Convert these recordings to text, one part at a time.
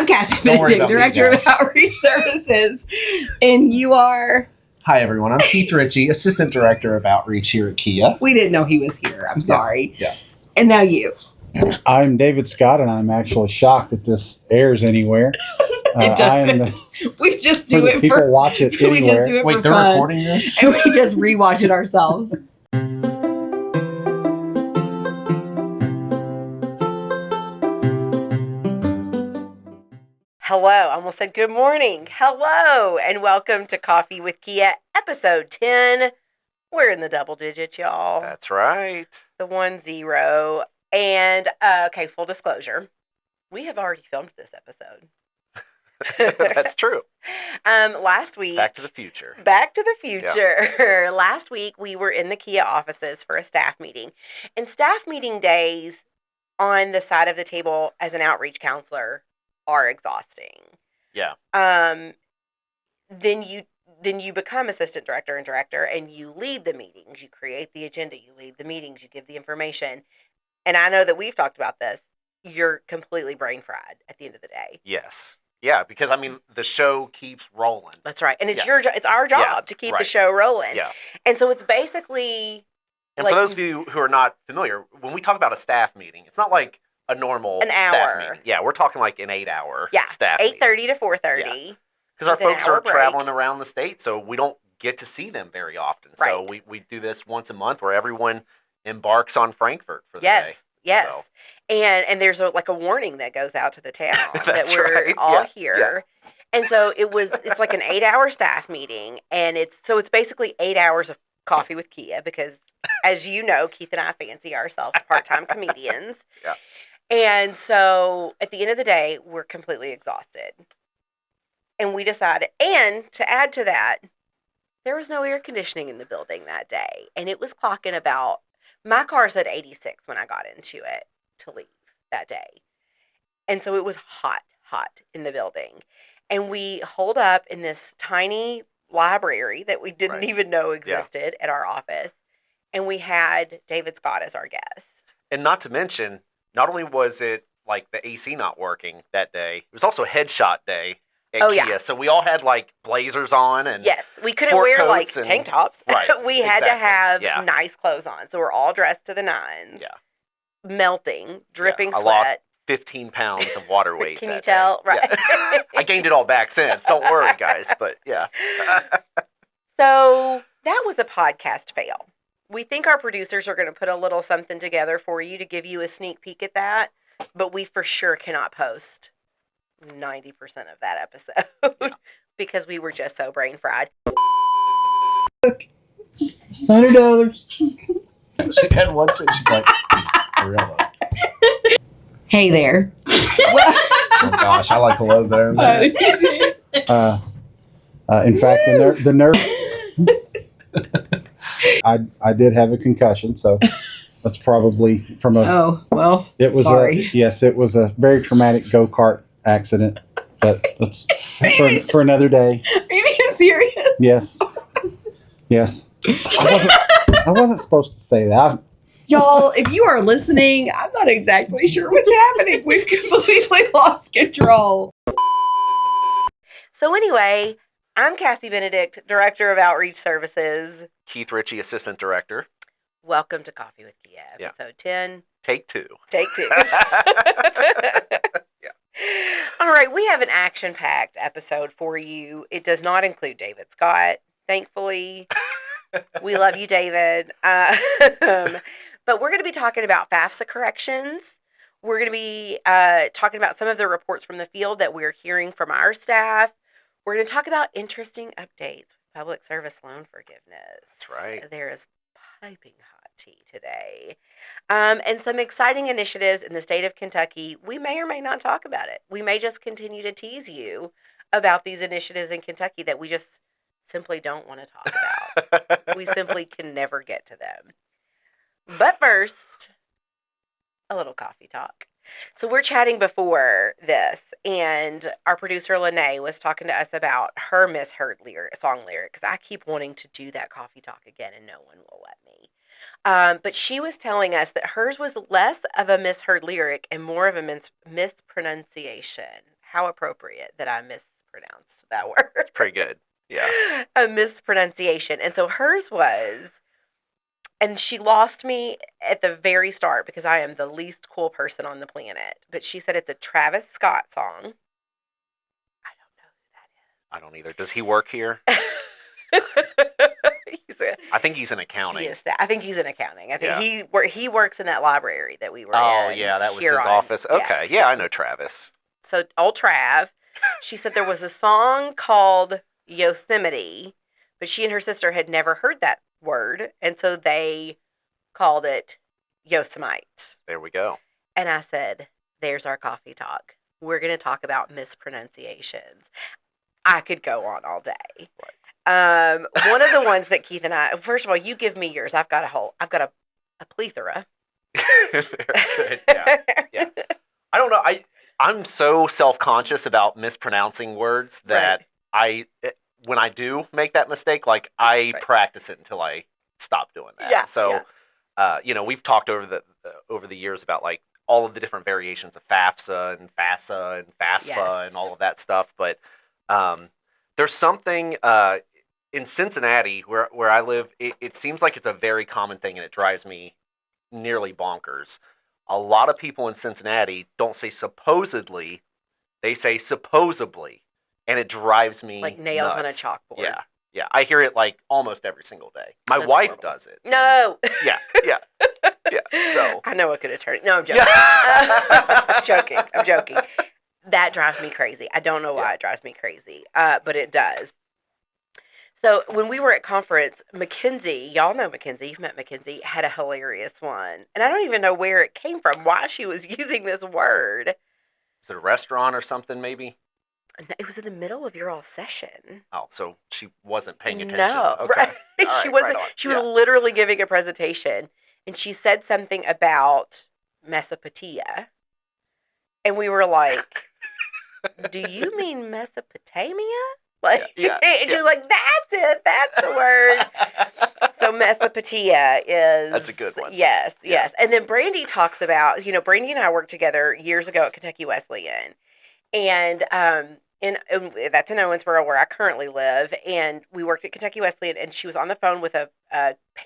I'm Cassie Don't worry Benedict, about me, Director of guys. Outreach Services. And you are... Hi, everyone. I'm Keith Ritchie, Assistant Director of Outreach here at Kia. We didn't know he was here. I'm sorry. Yeah. And now you. I'm David Scott, and I'm actually shocked that this airs anywhere. It I am doesn't. We just for do the it people for... watch it We just anywhere. do it Wait, for they're fun. recording this? And we just rewatch it ourselves. Hello, I almost said good morning. Hello, and welcome to Coffee with Kia, episode 10. We're in the double digits, y'all. That's right. The 10. And, okay, full disclosure. We have already filmed this episode. That's true. Last week. Back to the future. Back to the future. Last week, we were in the Kia offices for a staff meeting. And staff meeting days on the side of the table as an outreach counselor are exhausting. Yeah. Then you become assistant director and director, and you lead the meetings. You create the agenda. You lead the meetings. You give the information. And I know that we've talked about this. You're completely brain fried at the end of the day. Yes. Yeah, because I mean the show keeps rolling. That's right. And it's Yeah. it's our job to keep the right. show rolling. Yeah. And so it's basically And like for those of you who are not familiar, when we talk about a staff meeting, it's not like a normal An staff hour. meeting. Yeah, we're talking like an 8-hour staff 8:30 to 4:30. Because our with an folks hour are break. traveling around the state, so we don't get to see them very often. So Right. we do this once a month where everyone embarks on Frankfurt for the day. Yes. So. And there's a warning that goes out to the town that That's we're right. all Yeah. here. And so it's like an 8-hour staff meeting, and it's basically 8 hours of coffee with Kia because, as you know, Keith and I fancy ourselves part-time comedians. Yeah. And so at the end of the day, we're completely exhausted. And we decided, and to add to that, there was no air conditioning in the building that day. And it was clocking about, my car said 86 when I got into it to leave that day. And so it was hot in the building. And we holed up in this tiny library that we didn't Right. even know existed at our office. And we had David Scott as our guest. And not to mention, not only was it like the AC not working that day, it was also headshot day at Oh, Kia. yeah. So we all had like blazers on and Yes, we couldn't sport wear like coats and- tank tops. Right, We had to exactly. have Yeah. nice clothes on. So we're all dressed to the nines. Yeah. Melting, dripping I sweat. lost 15 pounds of water weight. Can you that tell? day. Right. Yeah. I gained it all back since. Don't worry, guys. But yeah. So that was a podcast fail. We think our producers are going to put a little something together for you to give you a sneak peek at that, but we for sure cannot post 90% of that episode because we were just so brain fried. $100. She had one too. She's like, really? Hey there. Oh gosh, I like hello there. In fact, the nurse. I did have a concussion, so that's probably from a. Oh, well, It was sorry. it was a very traumatic go-kart accident, but that's for another day. Are you being serious? Yes. I wasn't supposed to say that. Y'all, if you are listening, I'm not exactly sure what's happening. We've completely lost control. So anyway, I'm Cassie Benedict, Director of Outreach Services. Keith Ritchie, Assistant Director. Welcome to Coffee with Kia, Yeah. episode 10, Take 2. take 2. Yeah. All right, we have an action-packed episode for you. It does not include David Scott, thankfully. We love you, David. But we're going to be talking about FAFSA corrections. We're going to be talking about some of the reports from the field that we're hearing from our staff. We're going to talk about interesting updates with public service loan forgiveness. That's right. There is piping hot tea today. And some exciting initiatives in the state of Kentucky. We may or may not talk about it. We may just continue to tease you about these initiatives in Kentucky that we just simply don't want to talk about. We simply can never get to them. But first, a little coffee talk. So we're chatting before this, and our producer Lene was talking to us about her misheard song lyrics. I keep wanting to do that coffee talk again, and no one will let me. But she was telling us that hers was less of a misheard lyric and more of a mispronunciation. How appropriate that I mispronounced that word. It's pretty good. Yeah. A mispronunciation. And so hers was, and she lost me at the very start because I am the least cool person on the planet. But she said it's a Travis Scott song. I I don't either. Does he work here? don't know who that is. I think he's in accounting. I think he's in accounting. I think Yeah. he works in that library that we were Oh, in. yeah, that was his Huron. office. Okay, Yes. yeah, I know Travis. So old Trav, she said there was a song called Yosemite, but she and her sister had never heard that word, and so they called it Yosemite. There we go. And I said, there's our coffee talk. We're going to talk about mispronunciations. I could go on all day. One of the ones that Keith and I, first of all, you give me yours. I've got a plethora. Very good. Yeah. Yeah. I don't know. I'm so self-conscious about mispronouncing words that when I do make that mistake, like I practice it until I stop doing that. Yeah. So, we've talked over the years about like all of the different variations of FAFSA and FASA and FASFA Yes. and all of that stuff. But there's something in Cincinnati where I live. It seems like it's a very common thing, and it drives me nearly bonkers. A lot of people in Cincinnati don't say supposedly, they say supposably, and it drives me like nails on a nuts. chalkboard. Yeah, yeah. I hear it like almost every single day. My That's wife horrible. does it. No. Yeah, yeah, yeah. So I know what could have turned. No, I'm joking. yeah. I'm joking. That drives me crazy. I don't know why it drives me crazy, but it does. So when we were at conference, Mackenzie, y'all know Mackenzie, you've met Mackenzie, had a hilarious one. And I don't even know where it came from, why she was using this word. Is it a restaurant or something? Maybe. It was in the middle of your all session. Oh, so she wasn't paying attention. No, Okay. right. All She right, wasn't. right on. She was Yeah. literally giving a presentation, and she said something about Mesopotamia, and we were like, "Do you mean Mesopotamia?" Like, Yeah, and she was like, "That's it. That's the word." So Mesopotamia is. That's a good one. Yes, Yeah. yes. And then Brandy talks about, Brandy and I worked together years ago at Kentucky Wesleyan, and that's in Owensboro where I currently live. And we worked at Kentucky Wesleyan, and she was on the phone with a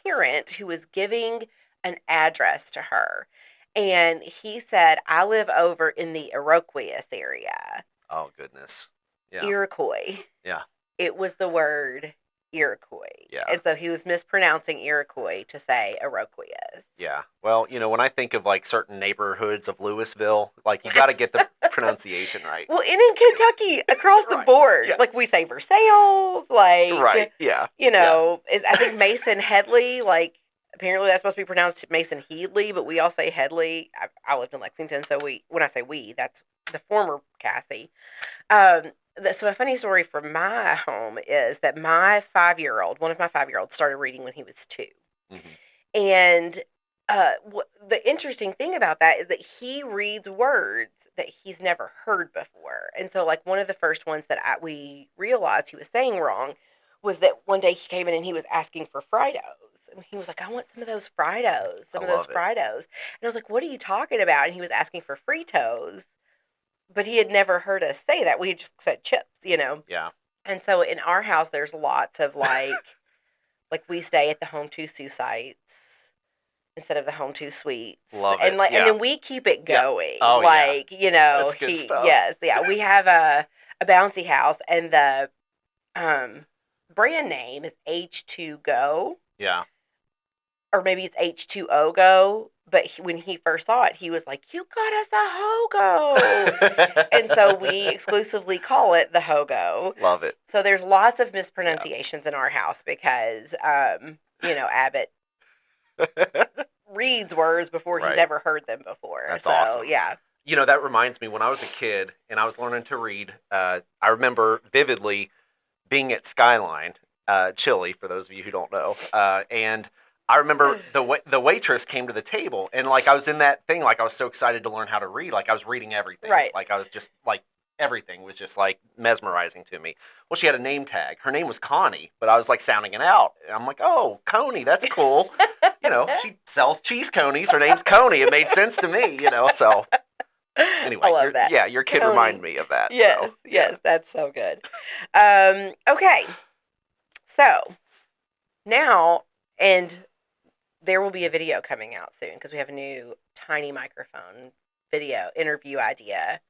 parent who was giving an address to her, and he said, "I live over in the Iroquois area." Oh goodness. Yeah. Iroquois. Yeah. It was the word Iroquois. Yeah. And so he was mispronouncing Iroquois to say Iroquois. Yeah. Well, when I think of like certain neighborhoods of Louisville, like you got to get the pronunciation right. Well, and in Kentucky, across the Right. board, Yeah. like we say Versailles, like, Right. Yeah. I think Mason Headley, like, apparently that's supposed to be pronounced Mason Headley, but we all say Headley. I lived in Lexington, so when I say we, that's the former Cassie. So a funny story from my home is that one of my 5-year-olds started reading when he was 2. Mm-hmm. And the interesting thing about that is that he reads words that he's never heard before. And so, like, one of the first ones that we realized he was saying wrong was that one day he came in and he was asking for Fritos. And he was like, "I want some of those Fritos, I love it. Fritos." And I was like, "What are you talking about?" And he was asking for Fritos. But he had never heard us say that. We had just said chips, Yeah. And so in our house, there's lots of like we stay at the Home 2 Sue sites instead of the Home 2 Suites. Love and it, like, yeah. and then we keep it Yeah. going. Oh, yeah. That's good stuff. Yes, yeah. We have a bouncy house, and the brand name is H2Go, Yeah. or maybe it's H2O Go. But when he first saw it, he was like, "You got us a Hogo." And so we exclusively call it the Hogo. Love it. So there's lots of mispronunciations in our house because, Abbott reads words before he's Right. ever heard them before. That's so, awesome. Yeah. That reminds me, when I was a kid and I was learning to read, I remember vividly being at Skyline, Chili, for those of you who don't know, and I remember the waitress came to the table, and like I was in that thing, like I was so excited to learn how to read, like I was reading everything, Right. Like I was just like everything was just like mesmerizing to me. Well, she had a name tag. Her name was Connie, but I was like sounding it out, and I'm like, "Oh, Coney, that's cool." She sells cheese conies. Her name's Coney. It made sense to me, So Anyway, I love that. yeah, your kid Tony. reminded me of that. Yes, so, yes, that's so good. Okay, so now, and there will be a video coming out soon because we have a new tiny microphone video interview idea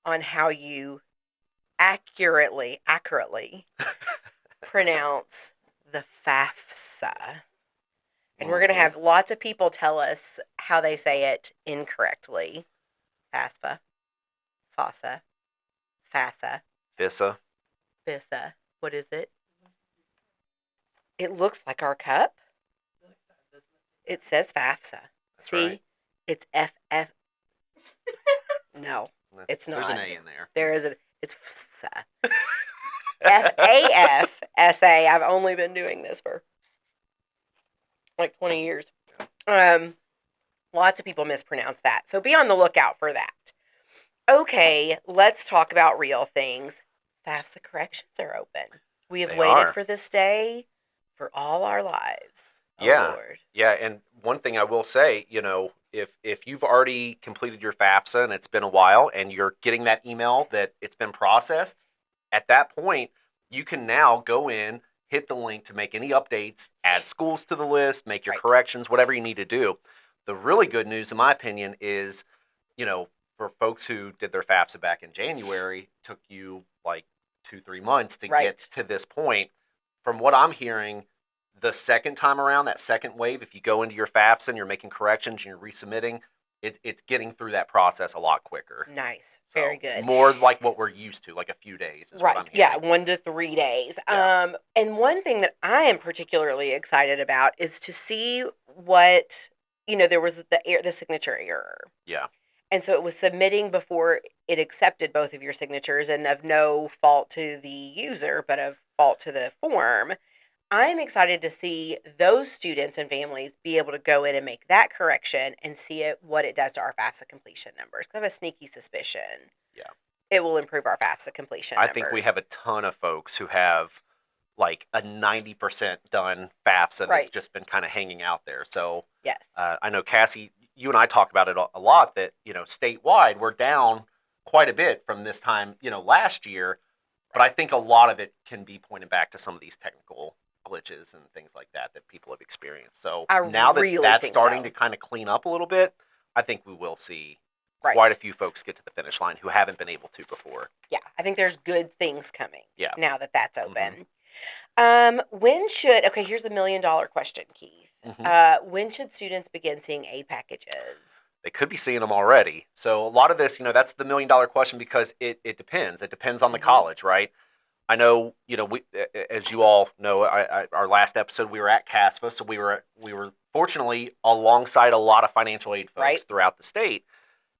on how you accurately pronounce the FAFSA. And we're going to have lots of people tell us how they say it incorrectly. FAFSA, FASA, FASA, FISA. FISA. What is it? It looks like our cup. It says FAFSA. That's See? right. It's FF. No, it's not. There's an A in there. There is a. It's FSA. FAFSA. I've only been doing this for like 20 years. Lots of people mispronounce that. So be on the lookout for that. Okay, let's talk about real things. FAFSA corrections are open. We have They waited are. for this day for all our lives. Oh, Yeah. Lord. Yeah, and one thing I will say, if you've already completed your FAFSA and it's been a while and you're getting that email that it's been processed, at that point, you can now go in, hit the link to make any updates, add schools to the list, make your Right. corrections, whatever you need to do. The really good news, in my opinion, is, for folks who did their FAFSA back in January, took you like 2-3 months to Right. get to this point. From what I'm hearing, the second time around, that second wave, if you go into your FAFSA and you're making corrections and you're resubmitting, it's getting through that process a lot quicker. Nice. So, Very good. More like what we're used to, like a few days is what I'm Right. Yeah, hearing. 1 to 3 days. Yeah. And one thing that I am particularly excited about is to see what, there was the signature error. Yeah. And so it was submitting before it accepted both of your signatures, and of no fault to the user, but of fault to the form. I'm excited to see those students and families be able to go in and make that correction and see what it does to our FAFSA completion numbers. 'Cause I have a sneaky suspicion. Yeah. It will improve our FAFSA completion I numbers. think we have a ton of folks who have like a 90% done FAFSA that's Right. just been kind of hanging out there. So Yes. I know, Cassie, you and I talk about it a lot that, statewide, we're down quite a bit from this time, last year. But I think a lot of it can be pointed back to some of these technical glitches and things like that people have experienced. So I now that really that's think starting so. to kind of clean up a little bit, I think we will see Right. quite a few folks get to the finish line who haven't been able to before. Yeah, I think there's good things coming. Yeah. Now that that's Mhm. open. Here's the $1 million question, Keith. Mhm. When should students begin seeing aid packages? They could be seeing them already. So a lot of this, that's the $1 million question because it depends. It depends on the Mhm. college, right? I know, we, as you all know, our last episode we were at CASPA, so we were fortunately alongside a lot of financial aid folks Right. throughout the state,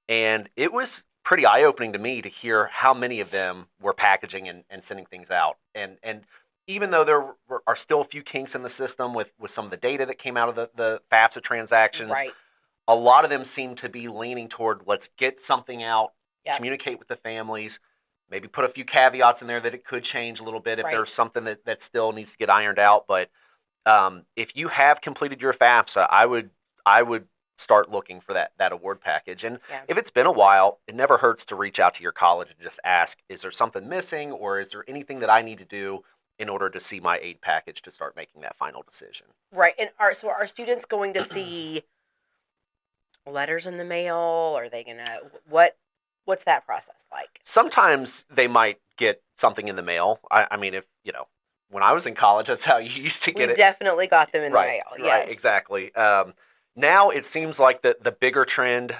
and it was pretty eye opening to me to hear how many of them were packaging and sending things out, and even though there are still a few kinks in the system with some of the data that came out of the FAFSA transactions, Right. a lot of them seem to be leaning toward let's get something out, Yep. communicate with the families, maybe put a few caveats in there that it could change a little bit if Right. there's something that still needs to get ironed out. But if you have completed your FAFSA, I would start looking for that award package. And Yeah. if it's been a while, it never hurts to reach out to your college and just ask, is there something missing or is there anything that I need to do in order to see my aid package to start making that final decision? Right. And are students going to see letters in the mail? Are they gonna what's that process like? Sometimes they might get something in the mail. I mean, if when I was in college, that's how you used to We get it. definitely got them in Right, the mail. right, Yes. exactly. Now it seems like the bigger trend,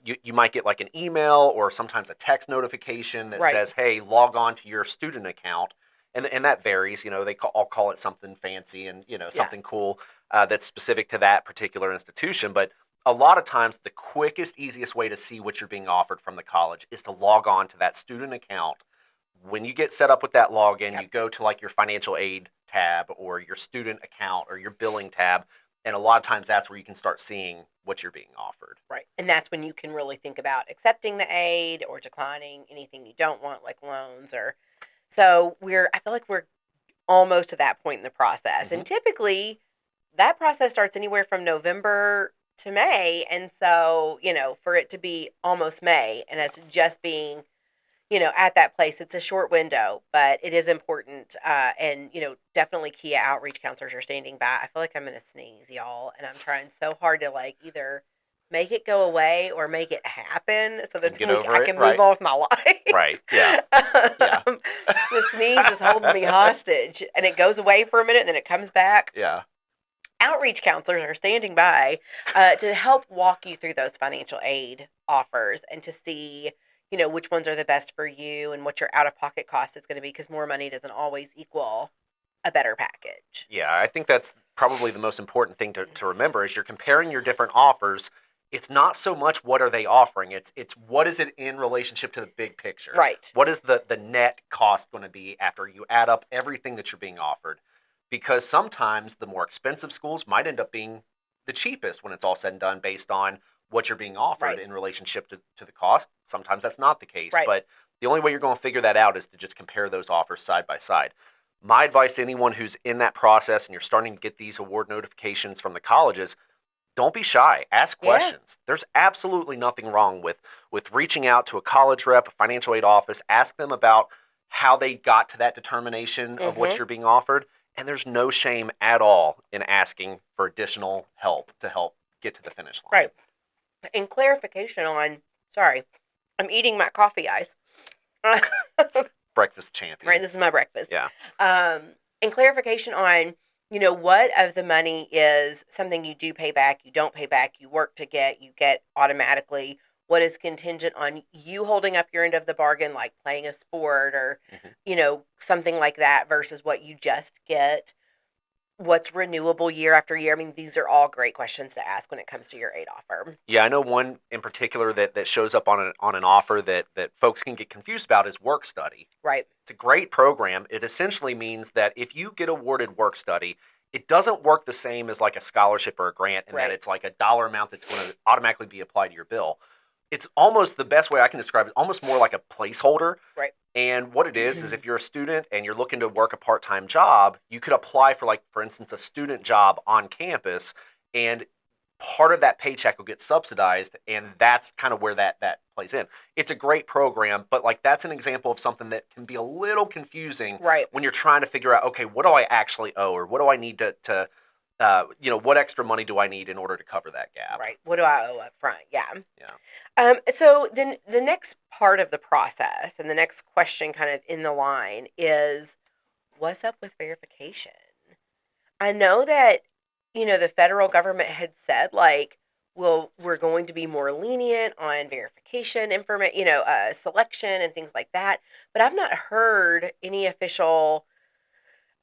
you might get like an email or sometimes a text notification that Right. says, "Hey, log on to your student account," and that varies. They all call it something fancy and something cool that's specific to that particular institution. But a lot of times, the quickest, easiest way to see what you're being offered from the college is to log on to that student account. When you get set up with that login, Yep. you go to like your financial aid tab or your student account or your billing tab. And a lot of times that's where you can start seeing what you're being offered. Right. And that's when you can really think about accepting the aid or declining anything you don't want, like loans or so I feel like we're almost to that point in the process. And typically that process starts anywhere from November to May. And so, for it to be almost May and us just being, at that place, it's a short window, but it is important. And, definitely Kia outreach counselors are standing by. I feel like I'm going to sneeze, y'all. And I'm trying so hard to either make it go away or make it happen so that Get over I it, can right. move on with my life. Right. Yeah. Yeah. The sneeze is holding me hostage, and it goes away for a minute and then it comes back. Yeah. Outreach counselors are standing by to help walk you through those financial aid offers and to see, which ones are the best for you and what your out-of-pocket cost is going to be, because more money doesn't always equal a better package. Yeah, I think that's probably the most important thing to remember is you're comparing your different offers. It's not so much what are they offering, it's what is it in relationship to the big picture. Right. What is the net cost going to be after you add up everything that you're being offered? Because sometimes the more expensive schools might end up being the cheapest when it's all said and done based on what you're being offered Right. in relationship to the cost. Sometimes that's not the case. Right. But the only way you're going to figure that out is to just compare those offers side by side. My advice to anyone who's in that process and you're starting to get these award notifications from the colleges, don't be shy. Ask Yeah. questions. There's absolutely nothing wrong with reaching out to a college rep, a financial aid office, ask them about how they got to that determination of what Mhm. you're being offered. And there's no shame at all in asking for additional help to help get to the finish line. Right. And clarification on, sorry, I'm eating my coffee ice. Breakfast champion. Right, this is my breakfast. Yeah. And clarification on, what of the money is something you do pay back, you don't pay back, you work to get, you get automatically. What is contingent on you holding up your end of the bargain, like playing a sport or, Mhm. Something like that versus what you just get. What's renewable year after year? I mean, these are all great questions to ask when it comes to your aid offer. Yeah, I know one in particular that shows up on an offer that folks can get confused about is work study. Right. It's a great program. It essentially means that if you get awarded work study, it doesn't work the same as like a scholarship or a grant in Right. that it's like a dollar amount that's going to automatically be applied to your bill. It's almost the best way I can describe it, almost more like a placeholder. Right. And what it is if you're a student and you're looking to work a part-time job, you could apply for for instance, a student job on campus, and part of that paycheck will get subsidized, and that's kind of where that plays in. It's a great program, but that's an example of something that can be a little confusing Right. when you're trying to figure out, okay, what do I actually owe, or what do I need to what extra money do I need in order to cover that gap? Right. What do I owe up front? Yeah. Yeah. So then the next part of the process and the next question kind of in the line is, what's up with verification? I know that, the federal government had said well, we're going to be more lenient on verification information, selection and things like that. But I've not heard any official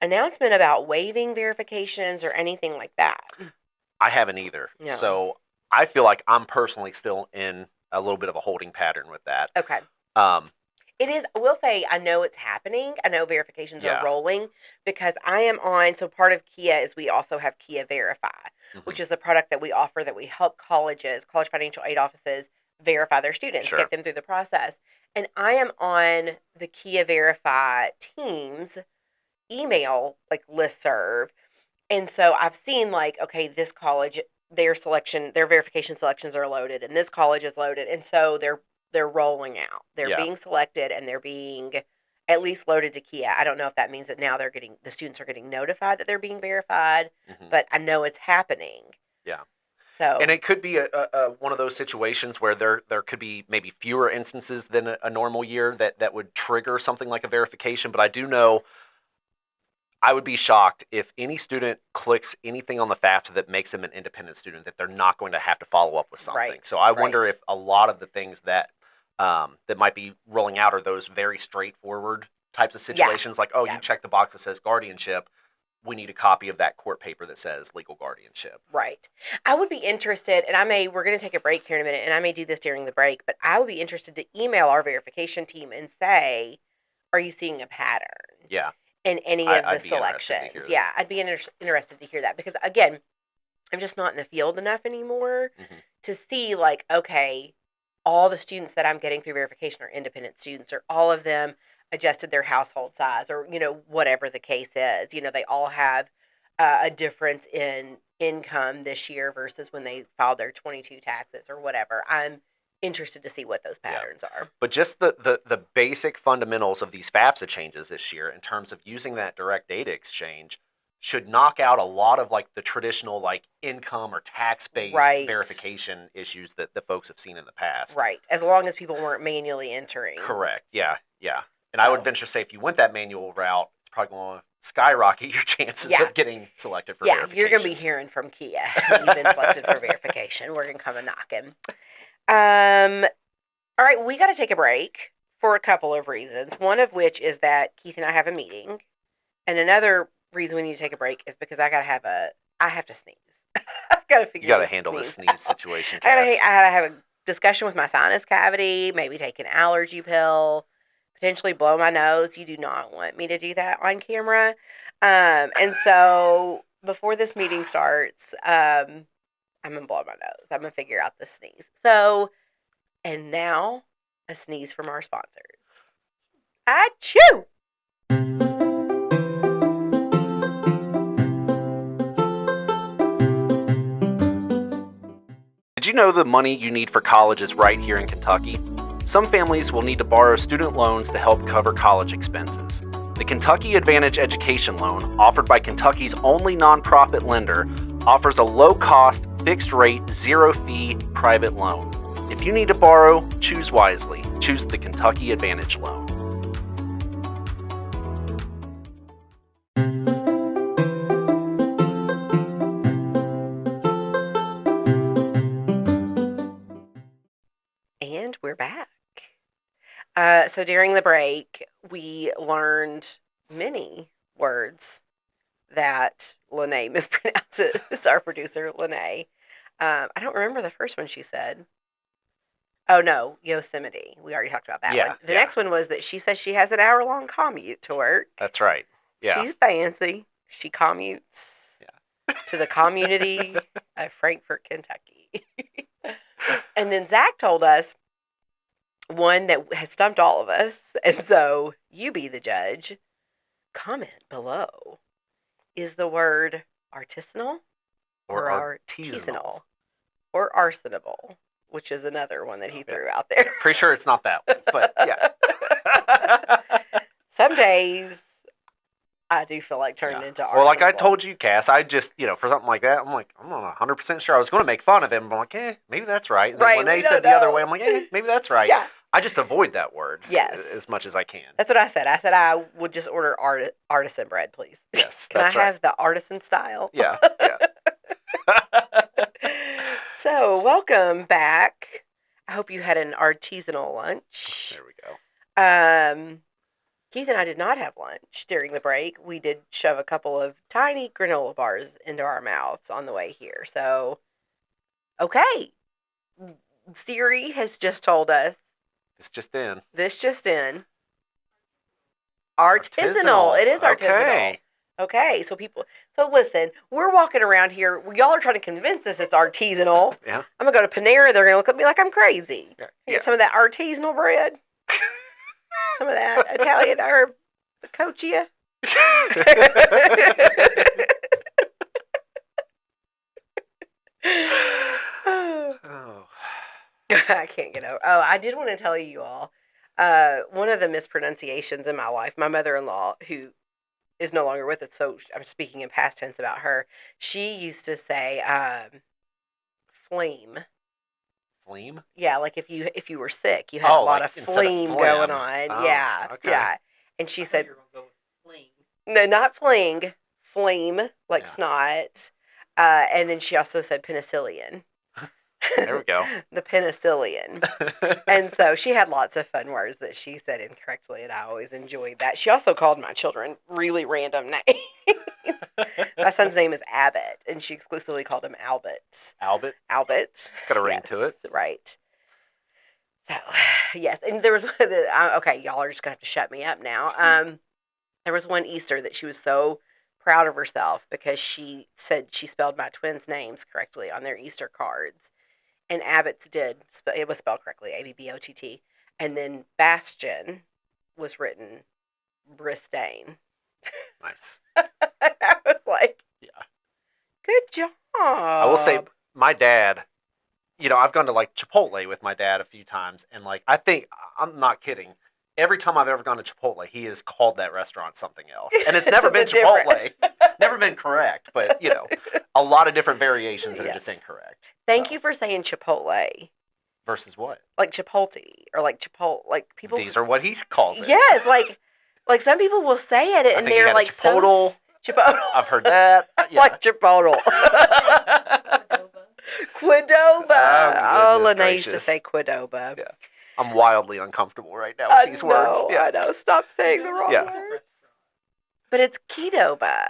announcement about waiving verifications or anything like that. I haven't either. No. So I feel like I'm personally still in a little bit of a holding pattern with that. Okay. Um, It is, I will say, I know it's happening. I know verifications Yeah. are rolling because I am on, so part of Kia is we also have Kia Verify, which is the product that we offer that we help college financial aid offices verify their students, Sure. get them through the process. And I am on the Kia Verify team's email, listserv. And so I've seen okay, this college, their verification selections are loaded and this college is loaded. And so they're rolling out. They're Yeah. being selected and they're being at least loaded to Kia. I don't know if that means that now the students are getting notified that they're being verified, Mhm. but I know it's happening. Yeah. So And it could be a one of those situations where there could be maybe fewer instances than a normal year that would trigger something like a verification. But I do know I would be shocked if any student clicks anything on the FAFSA that makes them an independent student, that they're not going to have to follow up with something. Right, So I wonder right. if a lot of the things that might be rolling out are those very straightforward types of situations, like, oh, Yeah. you check the box that says guardianship. We need a copy of that court paper that says legal guardianship. right. I would be interested, and we're going to take a break here in a minute, and I may do this during the break, but I would be interested to email our verification team and say, are you seeing a pattern Yeah. in any I'd of the be interested to hear selections? that. Yeah, I'd be interested to hear that because, again, I'm just not in the field enough anymore Mhm. to see, okay, all the students that I'm getting through verification are independent students, or all of them adjusted their household size, or, whatever the case is. They all have a difference in income this year versus when they filed their 22 taxes or whatever. I'm interested to see what those Yeah. patterns are. But just the basic fundamentals of these FAFSA changes this year in terms of using that direct data exchange should knock out a lot of like the traditional like income or tax-based Right. verification issues that the folks have seen in the past. Right. As long as people weren't manually entering. Correct. Yeah. Yeah. And I would So- venture to say if you went that manual route, it's probably going to skyrocket your chances Yeah. of getting selected for Yeah, verification. you're going to be hearing from Kia. You've been selected for verification. We're going to come and knocking. All right, we got to take a break for a couple of reasons. One of which is that Keith and I have a meeting. And another reason we need to take a break is because I have to sneeze. I've got to figure You got to out handle the sneeze. sneeze situation, I Cass. gotta have a discussion with my sinus cavity, maybe take an allergy pill, potentially blow my nose. You do not want me to do that on camera. And so before this meeting starts, I'm going to blow my nose. I'm going to figure out the sneeze. So, and now a sneeze from our sponsors. Achoo! Did you know the money you need for college is right here in Kentucky? Some families will need to borrow student loans to help cover college expenses. The Kentucky Advantage Education Loan, offered by Kentucky's only nonprofit lender, offers a low-cost, fixed-rate, zero-fee private loan. If you need to borrow, choose wisely. Choose the Kentucky Advantage Loan. And we're back. So during the break, we learned many words that Lene mispronounces, our producer, Lene. I don't remember the first one she said. Oh, no, Yosemite. We already talked about that Yeah, one. The yeah. next one was that she says she has an hour-long commute to work. That's right. Yeah. She's fancy. She commutes to the community of Frankfort, Kentucky. And then Zach told us one that has stumped all of us. And so you be the judge. Comment below. Is the word artisanal or artisanal or arsonable, which is another one that he threw out there. Pretty sure it's not that one, but yeah. Some days I do feel like turning into arsonable. Well, like I told you, Cass, I just, for something like that, I'm like, I'm not 100% sure. I was going to make fun of him, but I'm like, maybe that's right. And then Right, when we they don't said the other know. way, I'm like, maybe that's right. Yeah. I just avoid that word Yes. as much as I can. That's what I said. I said I would just order artisan bread, please. Yes, Can I that's right. have the artisan style? Yeah, yeah. So, welcome back. I hope you had an artisanal lunch. There we go. Keith and I did not have lunch during the break. We did shove a couple of tiny granola bars into our mouths on the way here. So, okay. Siri has just told us It's just in. this just in. Artisanal. It is artisanal. Okay. Okay, so listen, we're walking around here. Y'all are trying to convince us it's artisanal. Yeah. I'm going to go to Panera. They're going to look at me like I'm crazy. Yeah. Get some of that artisanal bread. Some of that Italian herb focaccia. Oh. I can't get over. Oh, I did want to tell you all. One of the mispronunciations in my life, my mother-in-law, who is no longer with us, so I'm speaking in past tense about her. She used to say "flame." Flame? Yeah, like if you were sick, you had Oh, a lot like of instead of flame phlegm. going on. Oh, Yeah, okay. yeah. And she said, You're gonna go with fling. no, not fling, flame, like Yeah. snot. And then she also said penicillian. There we go. The penicillian. And so she had lots of fun words that she said incorrectly, and I always enjoyed that. She also called my children really random names. My son's name is Abbott, and she exclusively called him Albert. Albert? Albert. Got a ring to it. Right. So, yes. And there was okay, y'all are just going to have to shut me up now. There was one Easter that she was so proud of herself because she said she spelled my twins' names correctly on their Easter cards. And Abbott's did. It was spelled correctly, Abbott. And then Bastion was written Bristane. Nice. I was like, Yeah. Good job. I will say, my dad, I've gone to like Chipotle with my dad a few times, and like I think I'm not kidding. Every time I've ever gone to Chipotle, he has called that restaurant something else, and it's never been Something different. Chipotle, never been correct. But a lot of different variations that are just Yes. incorrect. Thank So, you for saying Chipotle, Versus what? like Chipotle or like Chipotle, like people. These are what he calls it. Yes, like some people will say it I and think he they're had a like Chipotle. so Chipotle. I've heard that. Yeah. Like Chipotle. Quidoba. Oh, goodness Lene used to gracious. say Quidoba. Yeah. I'm wildly uncomfortable right now with these words. Yeah. I know. Stop saying the wrong Yeah. word. But it's Kedoba.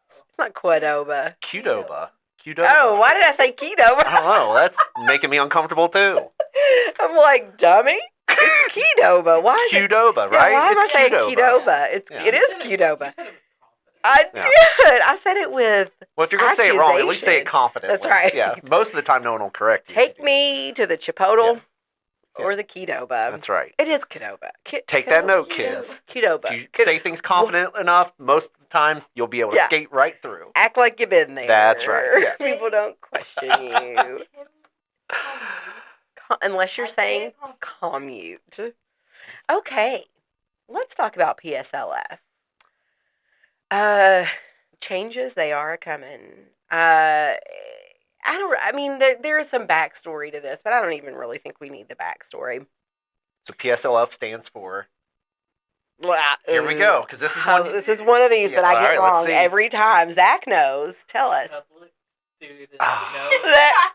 It's not Quidoba. Qdoba. Qdoba. Oh, why did I say I Kedoba? don't know. That's making me uncomfortable too. I'm like, dummy. It's Kedoba. Why is it? Qdoba, Yeah, right? why am I It's saying Qdoba. Kedoba? Yeah. It is Qdoba. I Yeah. did. I said it with Well, if you're going to say it wrong, at least say it accusation. confidently. That's right. Yeah. Most of the time, no one will correct you. if take you do me to the Chipotle Yeah. or the Kedoba. that. That's right. It is Kedoba. Take that note, kids. Kedoba. If you say things confident enough, most of the time, you'll be able to Yeah. skate right through. Act like you've been there. That's right, yeah. People don't question you. Unless you're saying commute. Okay. Let's talk about PSLF. Changes, they are coming. I mean, there is some backstory to this, but I don't even really think we need the backstory. So PSLF stands for. Blah, Here we go, because this is one. This is one of these Yeah, that I all get right, let's wrong see. every time. Zach knows. Tell us. Public student. Ah.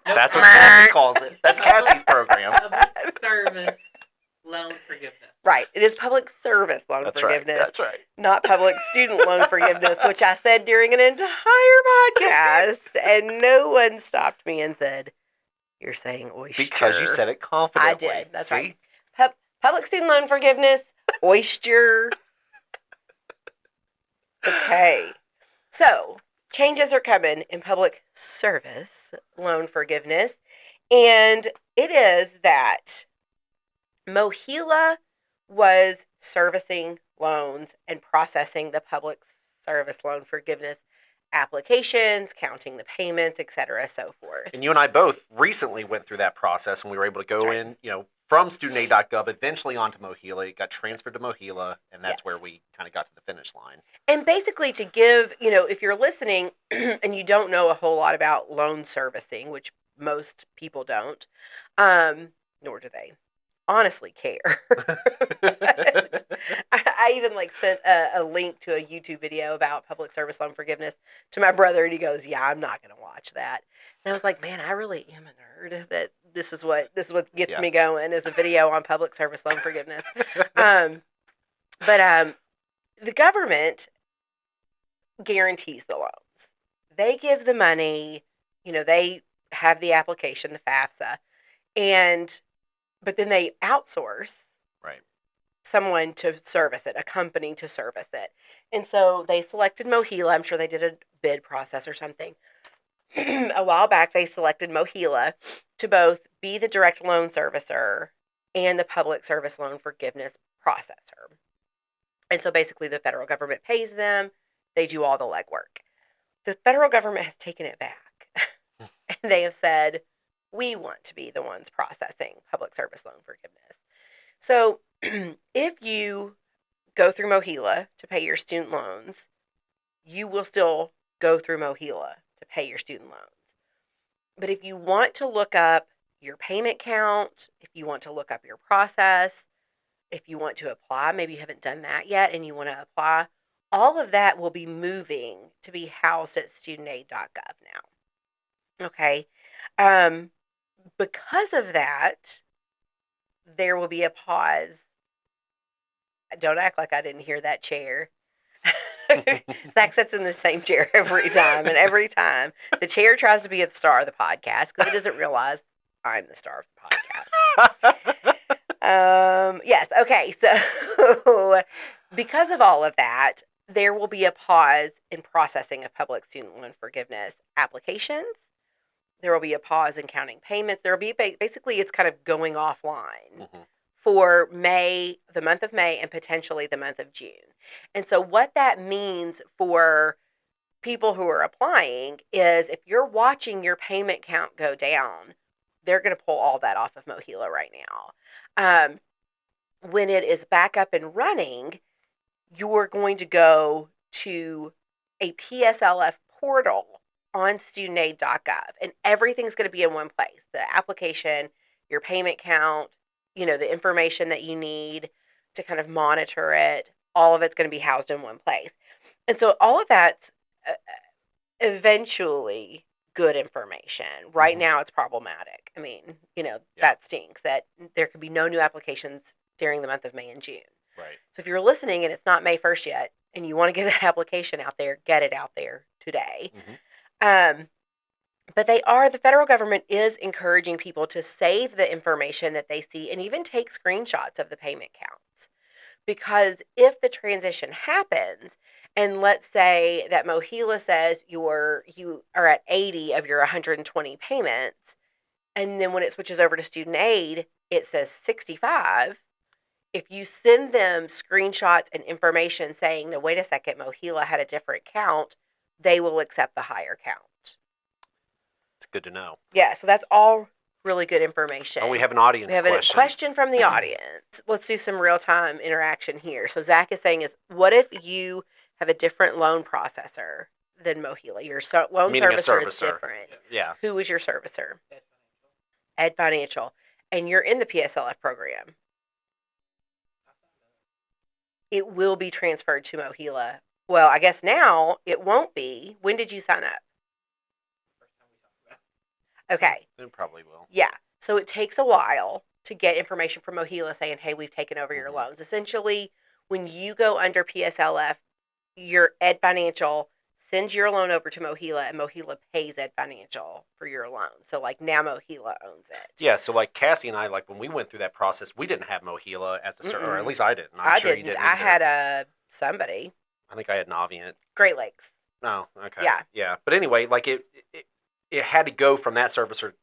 No. That's what Cassie calls it. That's Cassie's program. Public service loan forgiveness. Right. It is public service loan That's right. forgiveness, That's right. not public student loan forgiveness, which I said during an entire podcast, and no one stopped me and said, "You're saying oyster." Because you said it confidently. I did. That's See? right. Public student loan forgiveness, oyster. Okay. So, changes are coming in public service loan forgiveness, and it is that MOHELA was servicing loans and processing the public service loan forgiveness applications, counting the payments, etc., so forth. And you and I both recently went through that process, and we were able to go That's right. in, from studentaid.gov, eventually onto MOHELA. It got transferred to MOHELA, and that's Yes. where we kind of got to the finish line. And basically, to give, if you're listening and you don't know a whole lot about loan servicing, which most people don't, nor do they honestly care. But I even sent a link to a YouTube video about public service loan forgiveness to my brother, and he goes, "Yeah, I'm not going to watch that." And I was like, "Man, I really am a nerd. That this is what gets Yeah. me going is a video on public service loan forgiveness." But the government guarantees the loans. They give the money. They have the application, the FAFSA, but then they outsource Right. someone to service it, a company to service it. And so they selected MOHELA. I'm sure they did a bid process or something. A while back, they selected MOHELA to both be the direct loan servicer and the public service loan forgiveness processor. And so basically the federal government pays them. They do all the legwork. The federal government has taken it back. And they have said, we want to be the ones processing public service loan forgiveness. So if you go through MOHELA to pay your student loans, you will still go through MOHELA to pay your student loans. But if you want to look up your payment count, if you want to look up your process, if you want to apply, maybe you haven't done that yet and you want to apply, all of that will be moving to be housed at studentaid.gov now. Okay. Because of that, there will be a pause. Don't act like I didn't hear that chair. Zach sits in the same chair every time, and every time the chair tries to be the star of the podcast because it doesn't realize I'm the star of the podcast. Yes, okay, so because of all of that, there will be a pause in processing of public student loan forgiveness applications. There will be a pause in counting payments. There will be basically it's kind of going offline for May, the month of May, and potentially the month of June. And so what that means for people who are applying is if you're watching your payment count go down, they're going to pull all that off of Mohila right now. When it is back up and running, you're going to go to a PSLF portal on studentaid.gov, and everything's going to be in one place. The application, your payment count, the information that you need to kind of monitor it, all of it's going to be housed in one place. And so all of that's eventually good information. Right now it's problematic. I mean, that stinks that there could be no new applications during the month of May and June. Right. So if you're listening and it's not May 1st yet and you want to get that application out there, get it out there today. But the federal government is encouraging people to save the information that they see and even take screenshots of the payment counts. Because if the transition happens, and let's say that Mohila says you are at 80 of your 120 payments, and then when it switches over to student aid, it says 65. If you send them screenshots and information saying, no, wait a second, Mohila had a different count, they will accept the higher count. It's good to know. Yeah, so that's all really good information. Oh, we have an audience question. We have a question from the audience. Let's do some real-time interaction here. So Zach is saying, what if you have a different loan processor than Mohila? Your loan Meaning a servicer is servicer. different. Yeah. Who was your servicer? Ed Financial. Ed Financial. And you're in the PSLF program. It will be transferred to Mohila. Well, I guess now it won't be. When did you sign up? First time we talked about it. Okay. It probably will. Yeah. So it takes a while to get information from Mohila saying, hey, we've taken over your Mhm. loans. Essentially, when you go under PSLF, your Ed Financial sends your loan over to Mohila, and Mohila pays Ed Financial for your loan. So, now Mohila owns it. Yeah, so Cassie and I, when we went through that process, we didn't have Mohila as the or at Mm-mm. least I didn't. I'm I sure didn't. you didn't. I either. had somebody. I think I had Navient. Great Lakes. Oh, okay. Yeah. Yeah. But anyway, it had to go from that servicer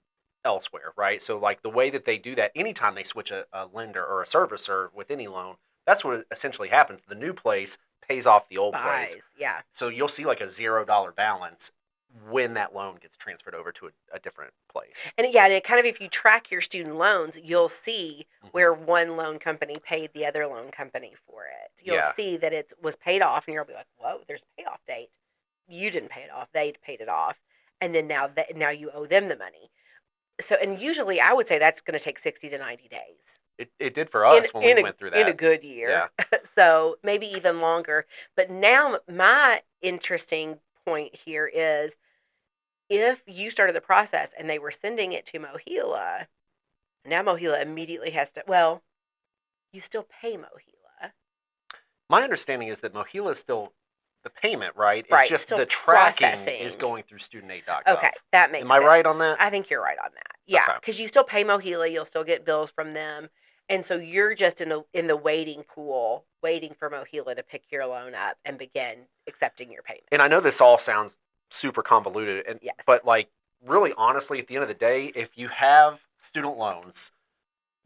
elsewhere, right? So the way that they do that, anytime they switch a lender or a servicer with any loan, that's what essentially happens. The new place pays off the old place. Buys. Yeah. So you'll see a $0 balance when that loan gets transferred over to a different place. And it kind of, if you track your student loans, you'll see Mhm. where one loan company paid the other loan company for it. You'll Yeah. see that it was paid off, and you'll be like, whoa, there's a payoff date. You didn't pay it off. They paid it off. And then now you owe them the money. So, and usually I would say that's going to take 60 to 90 days. It did for us when we went through that. In a good year. Yeah. So maybe even longer. But now my interesting point here is if you started the process and they were sending it to Mohila, now Mohila immediately has to, you still pay Mohila. My understanding is that Mohila is still the payment, right? Right, It's just still the tracking processing. is going through studentaid.gov. Okay, that makes Am sense. I right on that? I think you're right on that. Yeah, Okay. because you still pay Mohila, you'll still get bills from them. And so you're just in the waiting pool, waiting for Mohila to pick your loan up and begin accepting your payment. And I know this all sounds super convoluted, Yes. but really honestly, at the end of the day, if you have student loans,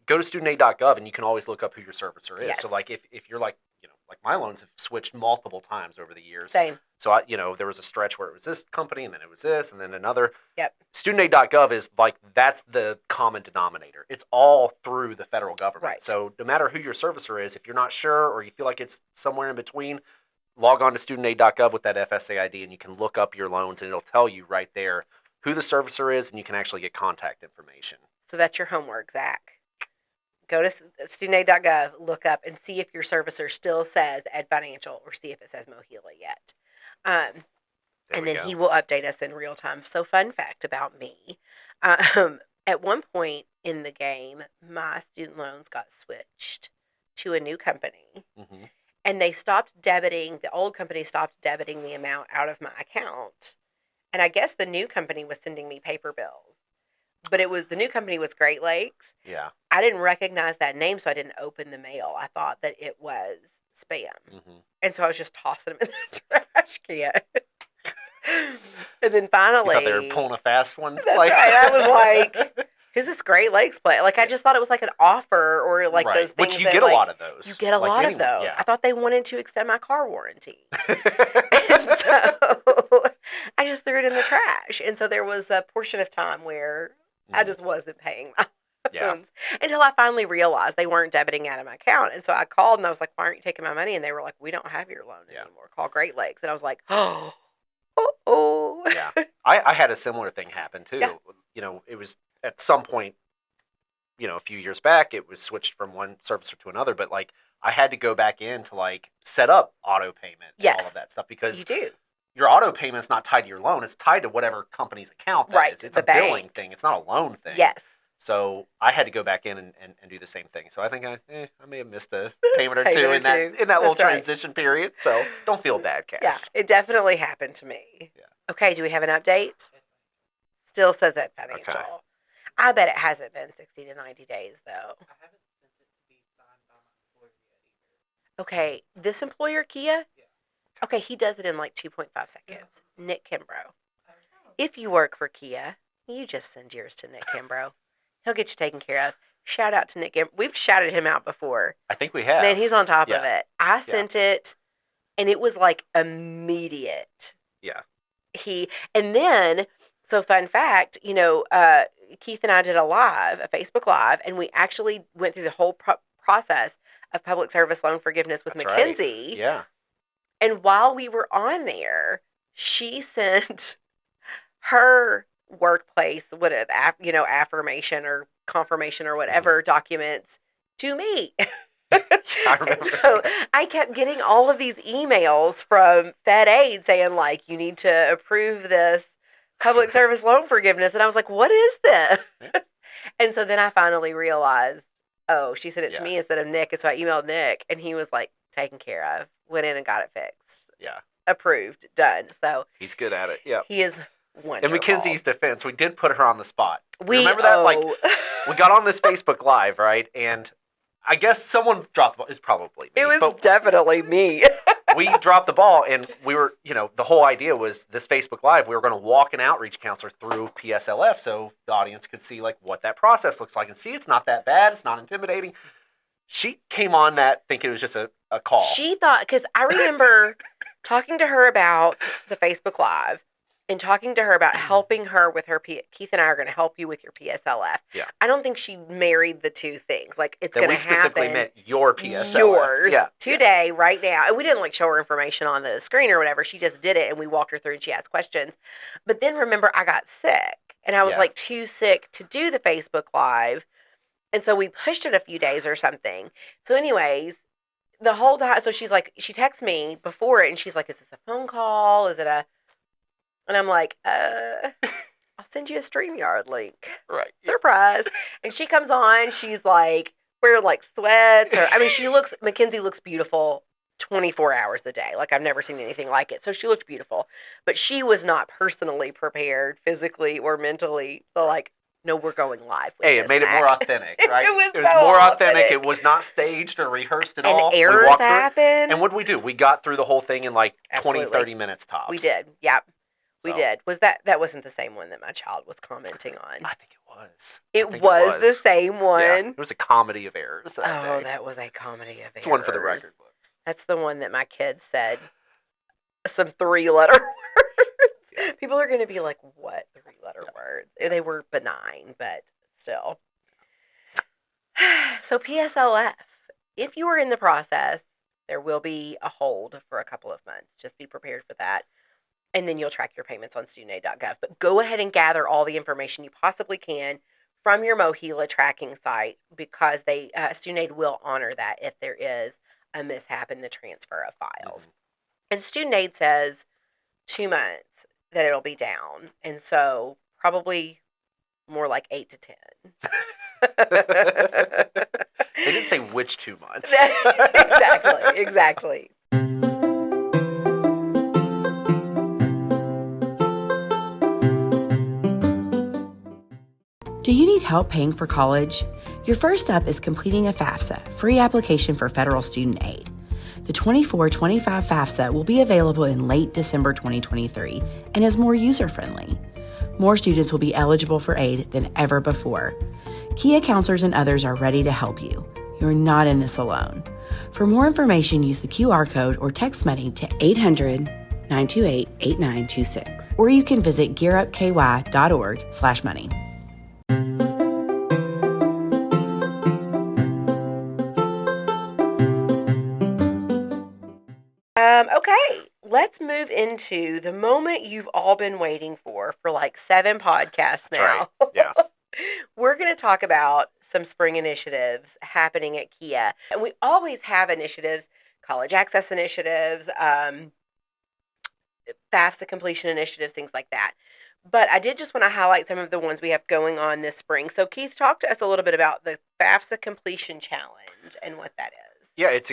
go to studentaid.gov and you can always look up who your servicer is. Yes. So if you're my loans have switched multiple times over the years. Same. So there was a stretch where it was this company and then it was this and then another. Yep. Studentaid.gov is that's the common denominator. It's all through the federal government. Right. So no matter who your servicer is, if you're not sure or you feel like it's somewhere in between, log on to studentaid.gov with that FSA ID and you can look up your loans and it'll tell you right there who the servicer is and you can actually get contact information. So that's your homework, Zach. Go to studentaid.gov, look up, and see if your servicer still says Ed Financial or see if it says Mohila yet. There And we then go. he will update us in real time. So, fun fact about me. At one point in the game, my student loans got switched to a new company. Mm-hmm. And they stopped debiting, the old company stopped debiting the amount out of my account. And I guess the new company was sending me paper bills. But the new company was Great Lakes. Yeah. I didn't recognize that name, so I didn't open the mail. I thought that it was spam. Mm-hmm. And so I was just tossing them in the trash can. And then finally, You thought they were pulling a fast one? That's right. I was like, who's this Great Lakes play? I just thought it was like an offer or right. those things. Which you that, get a lot of those. You get a lot of those. Yeah. I thought they wanted to extend my car warranty. And so I just threw it in the trash. And so there was a portion of time where I just wasn't paying my Yeah. loans until I finally realized they weren't debiting out of my account. And so I called and I was like, why aren't you taking my money? And they were like, we don't have your loan Yeah. anymore. Call Great Lakes. And I was like, oh. Yeah. I had a similar thing happen too. Yeah. You know, it was at some point, you know, a few years back, it was switched from one servicer to another, but like I had to go back in to like set up auto payment and all Yes. of that stuff because You do. your auto payment's not tied to your loan. It's tied to whatever company's account that Right, is. It's the a billing bank. thing. It's not a loan thing. Yes. So I had to go back in and do the same thing. So I think I may have missed a payment or Payment two or in that two. little That's right. transition period. So don't feel bad, Cass. Yeah, it definitely happened to me. Yeah. Okay, do we have an update? Still says that financial. Okay. I bet it hasn't been 60 to 90 days, though. I haven't sent it to be signed by my employer yet either. Okay, this employer, Kia? Yeah. Okay, he does it in like 2.5 seconds. Nick Kimbrough. Oh. If you work for Kia, you just send yours to Nick Kimbrough. He'll get you taken care of. Shout out to Nick Kimbrough. We've shouted him out before. I think we have. Man, he's on top of Yeah. it. I sent it, and it was like immediate. Yeah. And then, so fun fact, you know, Keith and I did a Facebook Live, and we actually went through the whole process of public service loan forgiveness with That's right. Mackenzie. Yeah. And while we were on there, she sent her workplace, affirmation or confirmation or whatever documents to me. I And remember. so I kept getting all of these emails from Fed Aid saying, like, you need to approve this public service loan forgiveness. And I was like, what is this? And so then I finally realized, oh, she sent it to Yeah. me instead of Nick. And so I emailed Nick, and he was like, taken care of. Went in and got it fixed. Yeah. Approved. Done. So He's good at it. Yeah. he is wonderful. In Mackenzie's defense, we did put her on the spot. we Remember that? Like, owe- we got on this Facebook Live, right? And I guess someone dropped the ball. It's probably me. it was but definitely me. we dropped the ball, and we were, the whole idea was this Facebook Live, we were going to walk an outreach counselor through PSLF so the audience could see, like, what that process looks like. And see, it's not that bad. It's not intimidating. She came on that thinking it was just a call. She thought, because I remember talking to her about the Facebook Live and talking to her about helping her with her, Keith and I are going to help you with your PSLF. Yeah. I don't think she married the two things. Like, it's that going we to specifically happen. meant your PSLF. Yours Yeah. today, right now. And we didn't like show her information on the screen or whatever. She just did it, and we walked her through, and she asked questions. But then remember, I got sick, and I was Yeah. like too sick to do the Facebook Live. And so we pushed it a few days or something. So anyways, the whole time, so she's like, she texts me before it, and she's like, is this a phone call? Is it a, and I'm like, I'll send you a StreamYard link. Right. Surprise. And she comes on, she's like, wearing like sweats, or, I mean, Mackenzie looks beautiful 24 hours a day. Like, I've never seen anything like it. So she looked beautiful, but she was not personally prepared physically or mentally. So like, no, we're going live. With Hey, it this, made it more Mac. authentic, right? It was so more authentic. authentic. It was not staged or rehearsed at And all. We errors walked through it. happen. And what did we do? We got through the whole thing in like 20, Absolutely. 30 minutes tops. We did. Yep. We So, did. Was that wasn't the same one that my child was commenting on? I think it was. It I think was the same one. Yeah, it was a comedy of errors. That Oh, day. that was a comedy of It's one for the errors. record books. That's the one that my kids said some 3-letter words. People are going to be like, what 3-letter words? They were benign, but still. So PSLF, if you are in the process, there will be a hold for a couple of months. Just be prepared for that. And then you'll track your payments on studentaid.gov. But go ahead and gather all the information you possibly can from your MOHELA tracking site, because Student Aid will honor that if there is a mishap in the transfer of files. And Student Aid says 2 months that it'll be down. And so probably more like 8 to 10. They didn't say which 2 months. Exactly. Do you need help paying for college? Your first step is completing a FAFSA, free application for federal student aid. The 24-25 FAFSA will be available in late December 2023 and is more user-friendly. More students will be eligible for aid than ever before. Kia counselors and others are ready to help you. You're not in this alone. For more information, use the QR code or text money to 928-8926. Or you can visit gearupky.org/money. Okay, let's move into the moment you've all been waiting for like 7 podcasts That's now. right. Yeah. We're going to talk about some spring initiatives happening at Kia. And we always have initiatives, college access initiatives, FAFSA completion initiatives, things like that. But I did just want to highlight some of the ones we have going on this spring. So Keith, talk to us a little bit about the FAFSA completion challenge and what that is. Yeah, it's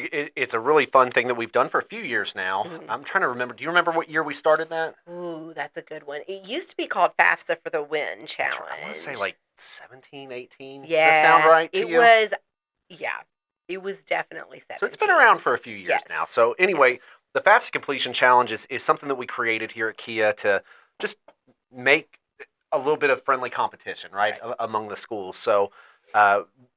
a really fun thing that we've done for a few years now. Mhm. I'm trying to remember. Do you remember what year we started that? Ooh, that's a good one. It used to be called FAFSA for the Win That's challenge. right. I want to say like 17, 18. Yeah. Does that sound right to it you? was, yeah, it was definitely 17. So it's been around for a few years Yes. now. So anyway, Yes. the FAFSA completion challenge is something that we created here at Kia to just make a little bit of friendly competition, right, among the schools. So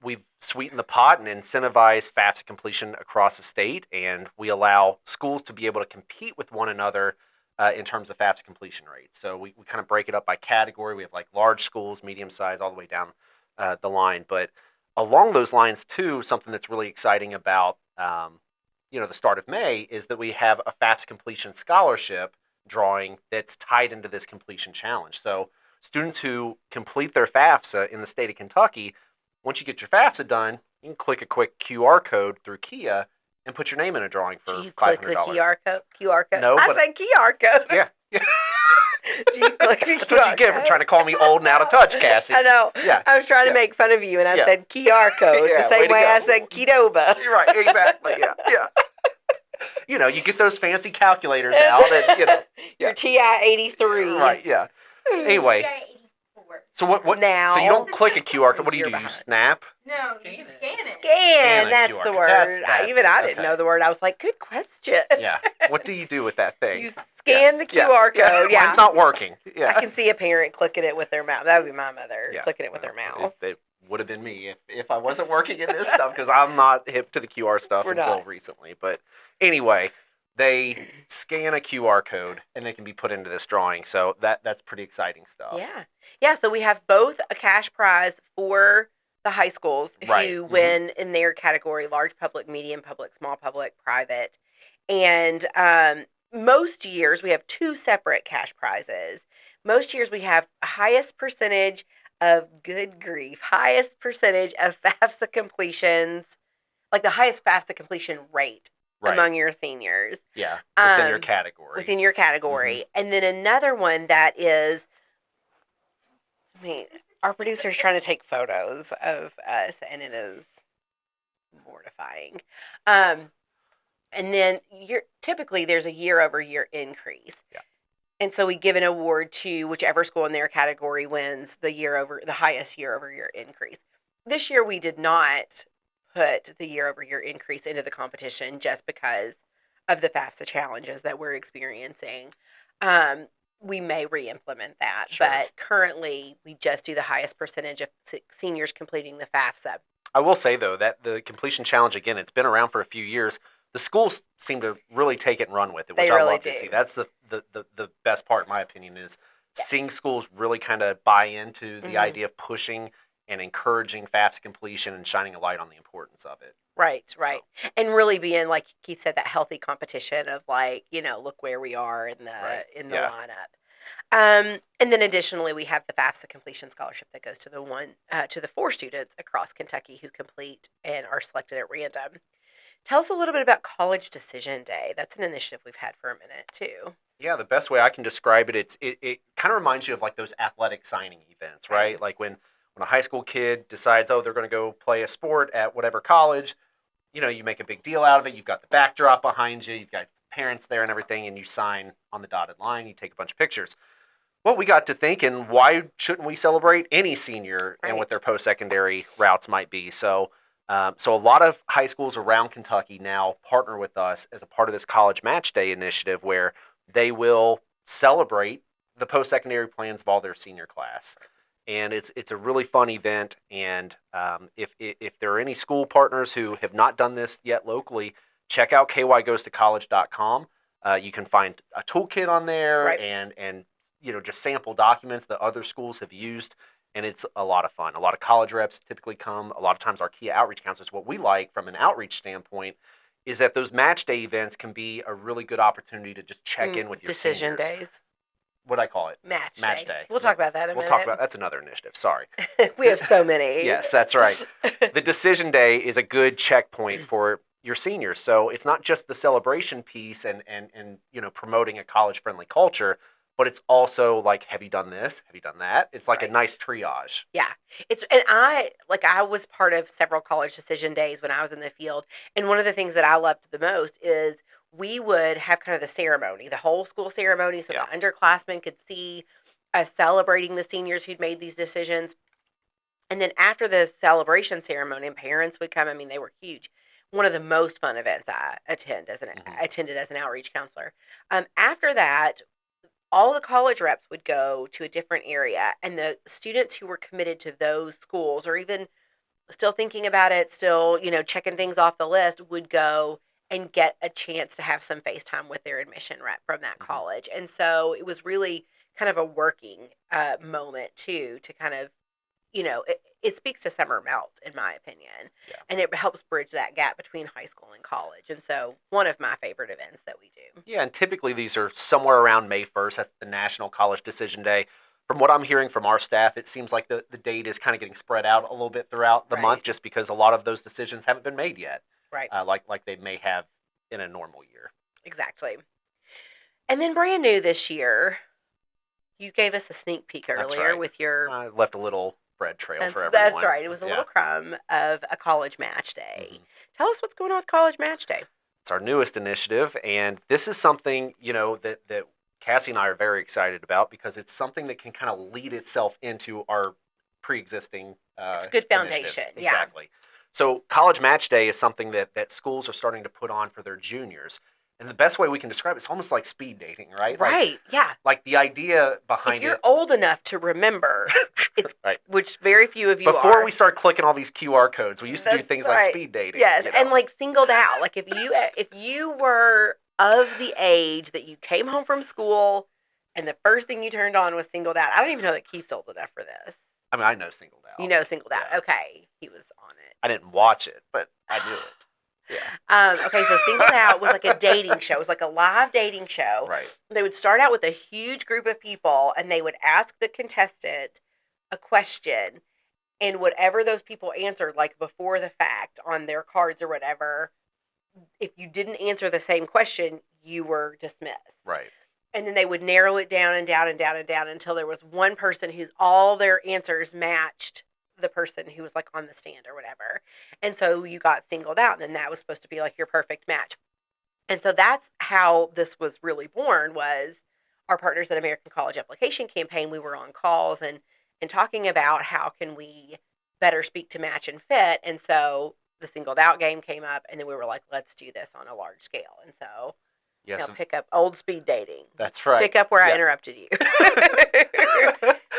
we've sweetened the pot and incentivized FAFSA completion across the state, and we allow schools to be able to compete with one another in terms of FAFSA completion rates. So we kind of break it up by category. We have like large schools, medium size, all the way down the line. But along those lines, too, something that's really exciting about the start of May is that we have a FAFSA completion scholarship drawing that's tied into this completion challenge. So students who complete their FAFSA in the state of Kentucky, once you get your FAFSA done, you can click a quick QR code through Kia and put your name in a drawing for Do you $500. click the QR code? QR code? No, I but- said QR code. Yeah. Do you click the That's what you get for trying to call me old and out of touch, Cassie. I know. Yeah. I was trying to Yeah. make fun of you, and I Yeah. said QR code Yeah, the same way to way I go. said Qdoba. You're right, exactly. Yeah, yeah. You get those fancy calculators out, and Your TI-83. right, yeah. Anyway, so what? Now. So you don't click a QR code. What do you You're do? You behind. snap? No, you scan it. Scan, a that's QR the code. word. That's Even I it. didn't Okay. know the word. I was like, good question. Yeah. What do you do with that thing? You scan the Yeah. QR code. Yeah. Mine's not working. Yeah. I can see a parent clicking it with their mouth. That would be my mother, Yeah. clicking it with their mouth. It would have been me if I wasn't working in this stuff because I'm not hip to the QR stuff We're until not. recently. But anyway, they scan a QR code and they can be put into this drawing. So that's pretty exciting stuff. Yeah. Yeah, so we have both a cash prize for the high schools Right. who Mhm. win in their category, large public, medium public, small public, private. And most years we have 2 separate cash prizes. Most years we have highest percentage of, good grief, highest percentage of FAFSA completions, like the highest FAFSA completion rate Right. among your seniors. Yeah. Within your Um, category. Within your category. And then another one that is, our producer's trying to take photos of us, and it is mortifying. And then typically there's a year-over-year increase. Yeah. And so we give an award to whichever school in their category wins the highest year-over-year increase. This year we did not put the year-over-year increase into the competition just because of the FAFSA challenges that we're experiencing. We may re-implement that, Sure. but currently we just do the highest percentage of seniors completing the FAFSA. I will say, though, that the completion challenge, again, it's been around for a few years. The schools seem to really take it and run with it, which They I really love to do. see. That's the best part, in my opinion, is Yes. seeing schools really kind of buy into the Mhm. idea of pushing and encouraging FAFSA completion and shining a light on the importance of it. Right. And really being, like Keith said, that healthy competition of look where we are in the Right. lineup. And then additionally, we have the FAFSA completion scholarship that goes to the 4 students across Kentucky who complete and are selected at random. Tell us a little bit about College Decision Day. That's an initiative we've had for a minute too. Yeah, the best way I can describe it, it kind of reminds you of like those athletic signing events, right? Right. Like when a high school kid decides, oh, they're going to go play a sport at whatever college, you make a big deal out of it. You've got the backdrop behind you, you've got parents there and everything, and you sign on the dotted line, you take a bunch of pictures. Well, we got to thinking, why shouldn't we celebrate any senior and what Right. their post-secondary routes might be? So a lot of high schools around Kentucky now partner with us as a part of this College Match Day initiative where they will celebrate the post-secondary plans of all their senior class. And it's a really fun event. And if there are any school partners who have not done this yet locally, check out kygoes2college.com. You can find a toolkit on there Right. and just sample documents that other schools have used, and it's a lot of fun. A lot of college reps typically come. A lot of times our key outreach counselors, what we like from an outreach standpoint is that those match day events can be a really good opportunity to just check in with your decision seniors. days. What I call it? Match day. We'll talk about that in a We'll minute. talk about that's another initiative. Sorry. We have so many. Yes, that's right. The decision day is a good checkpoint for your seniors. So it's not just the celebration piece and promoting a college friendly culture, but it's also like, have you done this? Have you done that? It's like Right. a nice triage. Yeah. I was part of several college decision days when I was in the field. And one of the things that I loved the most is we would have kind of the ceremony, the whole school ceremony, so Yeah. the underclassmen could see us celebrating the seniors who'd made these decisions. And then after the celebration ceremony, and parents would come. I mean, they were huge. One of the most fun events I attended as an outreach counselor. After that, all the college reps would go to a different area, and the students who were committed to those schools, or even still thinking about it, still checking things off the list, would go and get a chance to have some FaceTime with their admission rep from that Mhm. college. And so it was really kind of a working moment too, to kind of it speaks to summer melt, in my opinion. Yeah. And it helps bridge that gap between high school and college. And so one of my favorite events that we do. Yeah, and typically these are somewhere around May 1st. That's the National College Decision Day. From what I'm hearing from our staff, it seems like the date is kind of getting spread out a little bit throughout the Right. month just because a lot of those decisions haven't been made yet, Right. like they may have in a normal year. Exactly. And then brand new this year, you gave us a sneak peek That's earlier right. with your I left a little bread trail for everyone. that's right. It was a Yeah. little crumb of a college match day. Mhm. Tell us what's going on with college match day. It's our newest initiative, and this is something that Cassie and I are very excited about because it's something that can kind of lead itself into our pre-existing. It's a good initiatives. foundation, yeah. Exactly. So college match day is something that schools are starting to put on for their juniors, and the best way we can describe it, it's almost like speed dating, right? Right. Yeah. Like the idea If behind you're it. old enough to remember, it's Right. which very few of you Before are. we start clicking all these QR codes, we used to do That's things like right. speed dating. Yes, you know? and like singled out. Like if you were of the age that you came home from school and the first thing you turned on was singled out. I don't even know that Keith's old enough for this. I mean, I know Singled Out. You know singled out. Yeah. Okay. He was on it. I didn't watch it, but I knew it. Yeah. Okay, so Singled Out was like a dating show. It was like a live dating show. Right. They would start out with a huge group of people, and they would ask the contestant a question, and whatever those people answered, like before the fact on their cards or whatever, if you didn't answer the same question, you were dismissed. Right. And then they would narrow it down and down and down and down until there was one person whose all their answers matched the person who was like on the stand or whatever. And so you got singled out, and then that was supposed to be like your perfect match. And so that's how this was really born, was our partners at American College Application Campaign. We were on calls and talking about how can we better speak to match and fit. And so the singled out game came up, and then we were like, let's do this on a large scale. And so Yes. now pick up old speed dating. That's right. Pick up where I Yeah. interrupted you.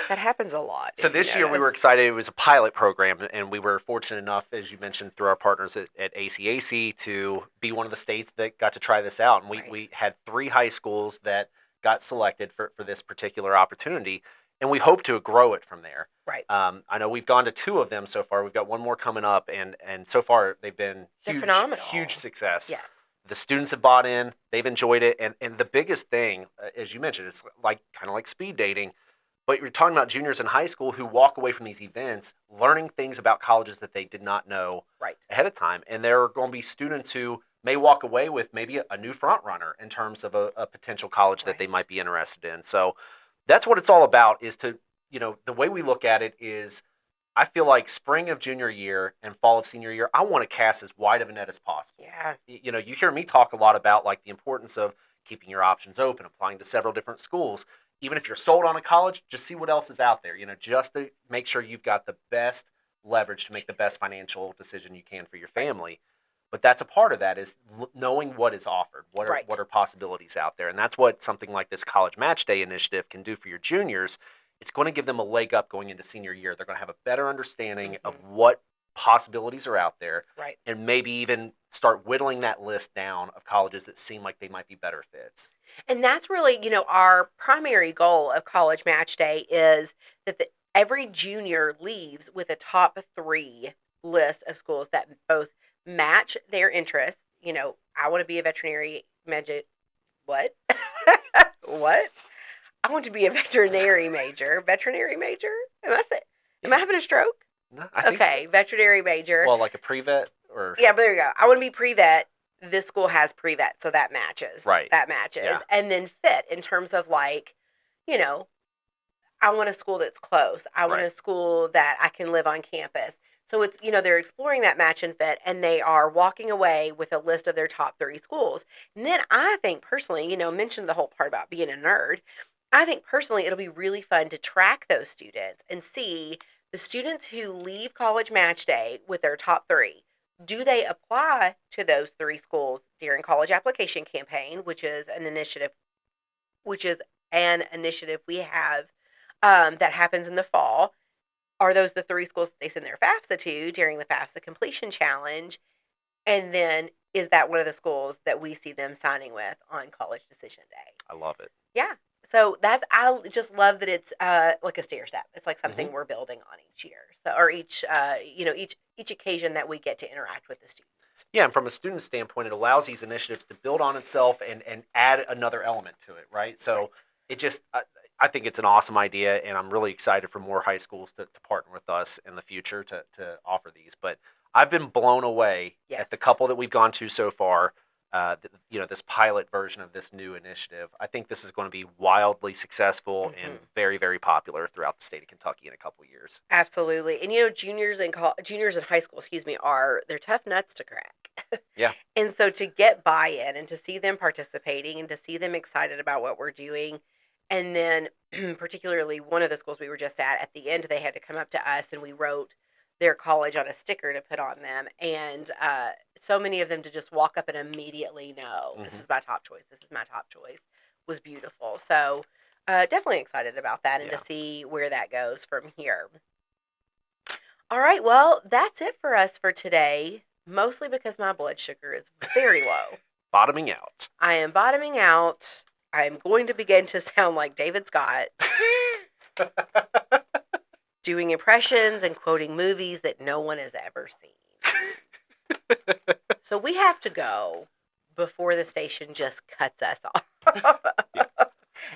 That happens a lot. So if you this year we were notice. excited. It was a pilot program, and we were fortunate enough, as you mentioned, through our partners at ACAC to be one of the states that got to try this out. And Right. we had 3 high schools that got selected for this particular opportunity, and we hope to grow it from there. Right. I know we've gone to 2 of them so far. We've got one more coming up, and so far they've been They're huge, phenomenal. huge success. Yeah. The students have bought in, they've enjoyed it, and the biggest thing, as you mentioned, it's like kind of like speed dating, but you're talking about juniors in high school who walk away from these events learning things about colleges that they did not know Right. ahead of time, and there are going to be students who may walk away with maybe a new front runner in terms of a potential college that they Right. might be interested in. So that's what it's all about. Is to the way we look at it is, I feel like spring of junior year and fall of senior year, I want to cast as wide of a net as possible. Yeah. You hear me talk a lot about like the importance of keeping your options open, applying to several different schools. Even if you're sold on a college, just see what else is out there, just to make sure you've got the best leverage to make the best financial decision you can for your family. But that's a part of that, is knowing what is offered, what Right. are possibilities out there. And that's what something like this College Match Day initiative can do for your juniors. It's going to give them a leg up going into senior year. They're going to have a better understanding of what possibilities are out there, Right. and maybe even start whittling that list down of colleges that seem like they might be better fits. And that's really, our primary goal of College Match Day is that every junior leaves with a top 3 list of schools that both match their interests. I want to be a veterinary major. What? What? I want to be a veterinary major. Veterinary major? Am I having a stroke? No, I think, Okay, veterinary major. well, like a pre-vet or Yeah, but there you go. I want to be pre-vet. This school has pre-vet, so that matches. Right. That matches. Yeah. And then fit in terms of I want a school that's close. I want a Right. school that I can live on campus. So it's, they're exploring that match and fit, and they are walking away with a list of their top 3 schools. And then I think personally, mentioned the whole part about being a nerd. I think personally it'll be really fun to track those students and see the students who leave College Match Day with their top 3. Do they apply to those 3 schools during college application campaign, which is an initiative we have that happens in the fall? Are those the 3 schools that they send their FAFSA to during the FAFSA completion challenge? And then is that one of the schools that we see them signing with on College Decision Day? I love it. Yeah. So I just love that it's like a stair step. It's like something we're building on each year. So, or each occasion that we get to interact with the students. Yeah, and from a student standpoint, it allows these initiatives to build on itself and add another element to it, right? So it just, I think it's an awesome idea, and I'm really excited for more high schools to partner with us in the future to offer these. But I've been blown away at the couple that we've gone to so far. This pilot version of this new initiative. I think this is going to be wildly successful and very, very popular throughout the state of Kentucky in a couple of years. Absolutely. And juniors in high school, they're tough nuts to crack. Yeah. And so to get buy-in and to see them participating and to see them excited about what we're doing, and then particularly one of the schools we were just at the end, they had to come up to us and we wrote their college on a sticker to put on them, and so many of them to just walk up and immediately know, this is my top choice, was beautiful. So definitely excited about that and to see where that goes from here. All right, well, that's it for us for today, mostly because my blood sugar is very low. Bottoming out. I am bottoming out. I am going to begin to sound like David Scott. Doing impressions and quoting movies that no one has ever seen. So we have to go before the station just cuts us off.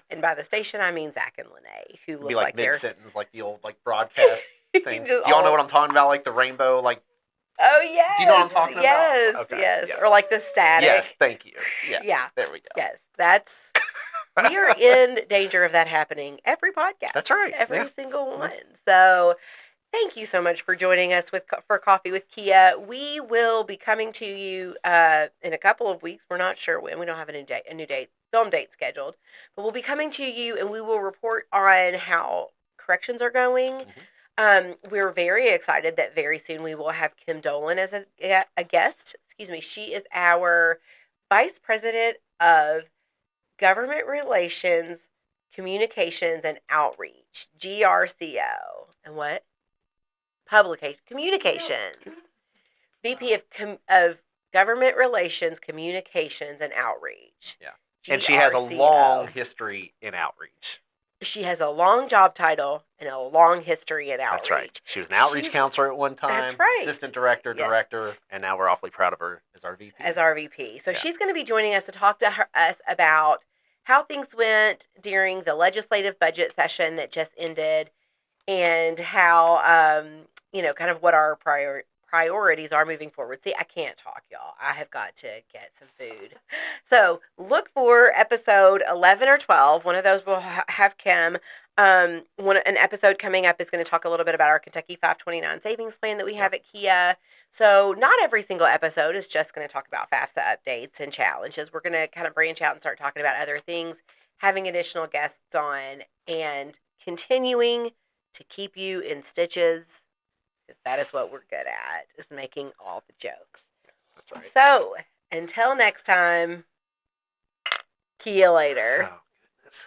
And by the station, I mean Zach and Lene, who look Be like like they're... mid-sentence, like the old broadcast thing. Just Do y'all know all- what I'm talking about? Like the rainbow, like... Oh, yes. Do you know what I'm talking about? Yes, Okay, yes. yeah. Or like the static. Yes, thank you. Yeah, Yeah. there we go. Yes, that's... We are in danger of that happening every podcast. That's right, Every yeah. single one. So thank you so much for joining us for Coffee with Kia. We will be coming to you in a couple of weeks. We're not sure when. We don't have a new film date scheduled. But we'll be coming to you and we will report on how corrections are going. We're very excited that very soon we will have Kim Dolan as a guest. She is our Vice President of Government Relations, Communications, and Outreach, GRCO. And what? Communications. VP of Government Relations, Communications, and Outreach. Yeah. And she has a GRCO. long history in outreach. She has a long job title and a long history in outreach. That's right. She was an outreach counselor at one time. That's right. Assistant director, Yes. director, and now we're awfully proud of her as our VP. As our VP. So Yeah. she's going to be joining us to talk to us about how things went during the legislative budget session that just ended and how, kind of what our priorities are moving forward. See, I can't talk, y'all. I have got to get some food. So look for episode 11 or 12. One of those will have Kim. An episode coming up is going to talk a little bit about our Kentucky 529 savings plan that we have at Kia. So not every single episode is just going to talk about FAFSA updates and challenges. We're going to kind of branch out and start talking about other things, having additional guests on, and continuing to keep you in stitches, because that is what we're good at, is making all the jokes. That's right. So until next time, Kia later. Oh, goodness.